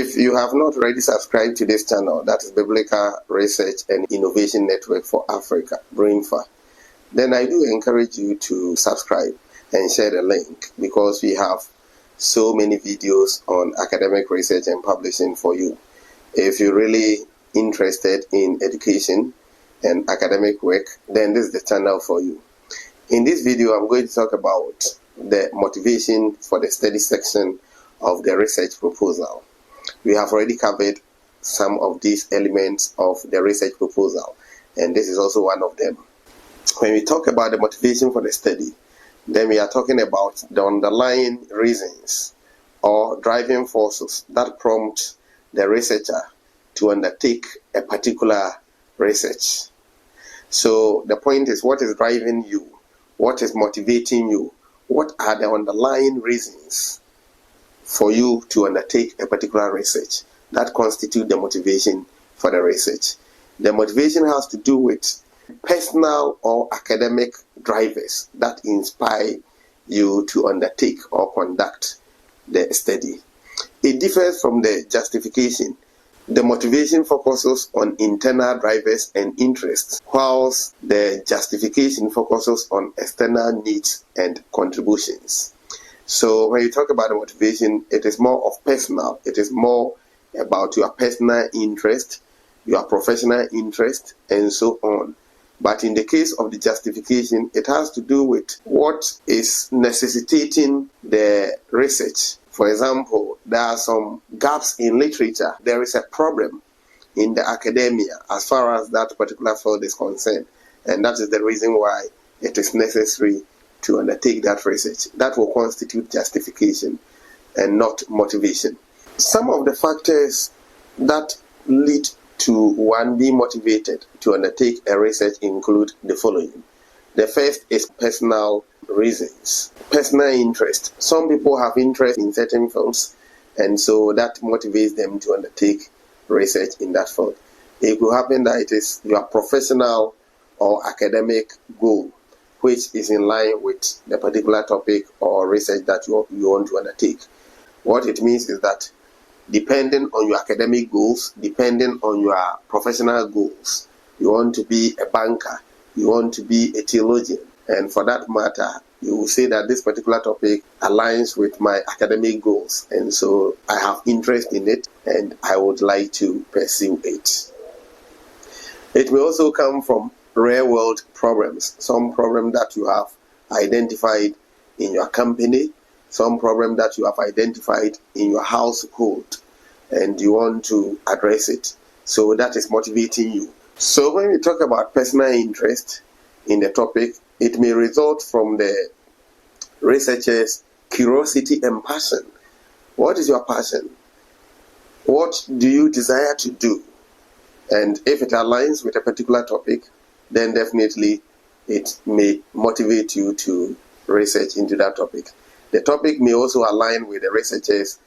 If you have not already subscribed to this channel, that is Biblical Research and Innovation Network for Africa, BRINFA, then I do encourage you to subscribe and share the link, because we have so many videos on academic research and publishing for you. If you're really interested in education and academic work, then this is the channel for you. In this video, I'm going to talk about the motivation for the study section of the research proposal. We have already covered some of these elements of the research proposal, and this is also one of them. When we talk about the motivation for the study, then we are talking about the underlying reasons or driving forces that prompt the researcher to undertake a particular research. So the point is, what is driving you? What is motivating you? What are the underlying reasons for you to undertake a particular research that constitute the motivation for the research? The motivation has to do with personal or academic drivers that inspire you to undertake or conduct the study. It differs from the justification. The motivation focuses on internal drivers and interests, whilst the justification focuses on external needs and contributions. So when you talk about the motivation, it is more of personal. It is more about your personal interest, your professional interest, and so on. But in the case of the justification, it has to do with what is necessitating the research. For example, there are some gaps in literature. There is a problem in the academia as far as that particular field is concerned. And that is the reason why it is necessary to undertake that research. That will constitute justification and not motivation. Some of the factors that lead to one being motivated to undertake a research include the following. The first is personal reasons. Personal interest. Some people have interest in certain fields, and so that motivates them to undertake research in that field. It will happen that it is your professional or academic goal which is in line with the particular topic or research that you want to undertake. What it means is that depending on your academic goals, depending on your professional goals, you want to be a banker, you want to be a theologian, and for that matter, you will say that this particular topic aligns with my academic goals, and so I have interest in it and I would like to pursue it. It may also come from real-world problems, some problem that you have identified in your company, some problem that you have identified in your household, and you want to address it. So that is motivating you. So when we talk about personal interest in the topic, it may result from the researcher's curiosity and passion. What is your passion? What do you desire to do? And if it aligns with a particular topic, then definitely it may motivate you to research into that topic. The topic may also align with the researcher's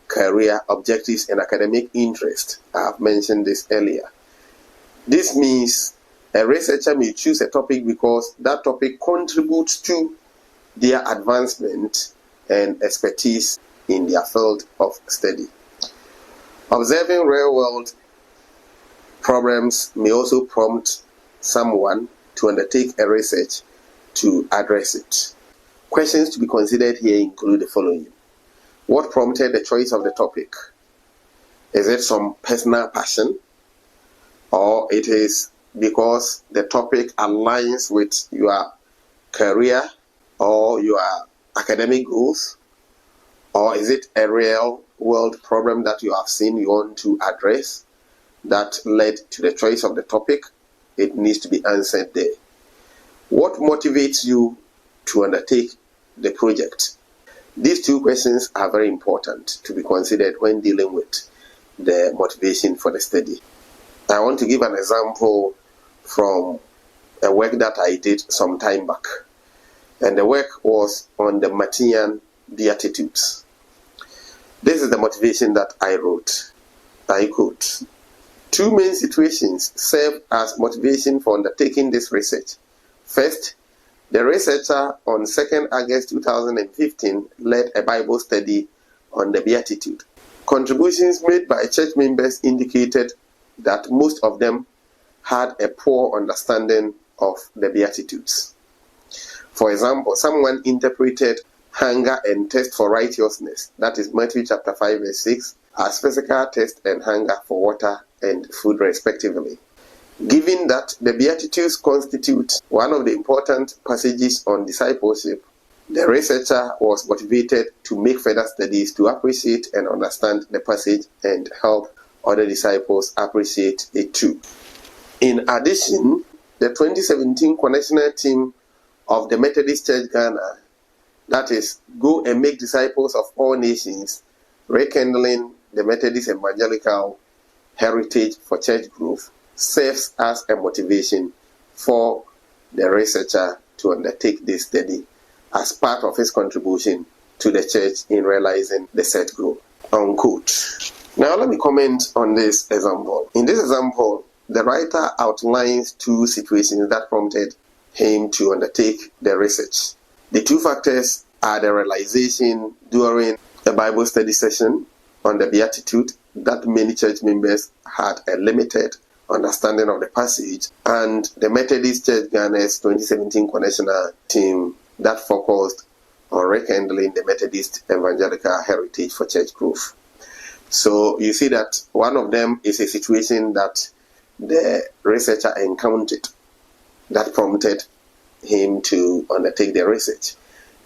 career objectives and academic interest. I have mentioned this earlier. This means a researcher may choose a topic because that topic contributes to their advancement and expertise in their field of study. Observing real-world problems may also prompt someone to undertake a research to address it. Questions to be considered here include the following. What prompted the choice of the topic? Is it some personal passion? Or it is because the topic aligns with your career or your academic goals? Or is it a real world problem that you have seen you want to address that led to the choice of the topic? It needs to be answered there. What motivates you to undertake the project? These two questions are very important to be considered when dealing with the motivation for the study. I want to give an example from a work that I did some time back. And the work was on the Martian Beatitudes. This is the motivation that I wrote. I quote, "Two main situations serve as motivation for undertaking this research. First, the researcher on 2nd August 2015 led a Bible study on the Beatitude. Contributions made by church members indicated that most of them had a poor understanding of the Beatitudes. For example, someone interpreted hunger and thirst for righteousness, that is Matthew chapter 5 verse 6, as physical thirst and hunger for water and food respectively. Given that the Beatitudes constitute one of the important passages on discipleship, the researcher was motivated to make further studies to appreciate and understand the passage and help other disciples appreciate it too. In addition, the 2017 Connectional Team of the Methodist Church Ghana, that is, Go and Make Disciples of All Nations, Rekindling the Methodist Evangelical Heritage for Church Growth, serves as a motivation for the researcher to undertake this study as part of his contribution to the church in realizing the set goal, unquote. Now let me comment on this example. In this example, the writer outlines two situations that prompted him to undertake the research. The two factors are the realization during a Bible study session on the Beatitude that many church members had a limited understanding of the passage, and the Methodist Church Ghana's 2017 Connectional Team that focused on rekindling the Methodist Evangelical Heritage for Church Growth. So you see that one of them is a situation that the researcher encountered that prompted him to undertake the research.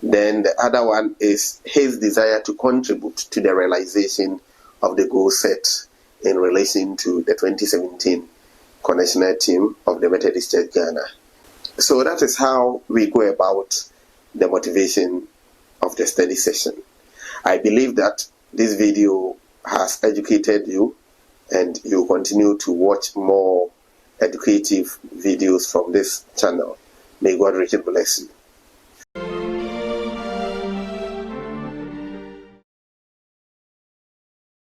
Then the other one is his desire to contribute to the realization of the goal set in relation to the 2017 Connectional Team of the Methodist Church Ghana. So that is how we go about the motivation of the study session. I believe that this video has educated you, and you continue to watch more educative videos from this channel. May God richly bless you.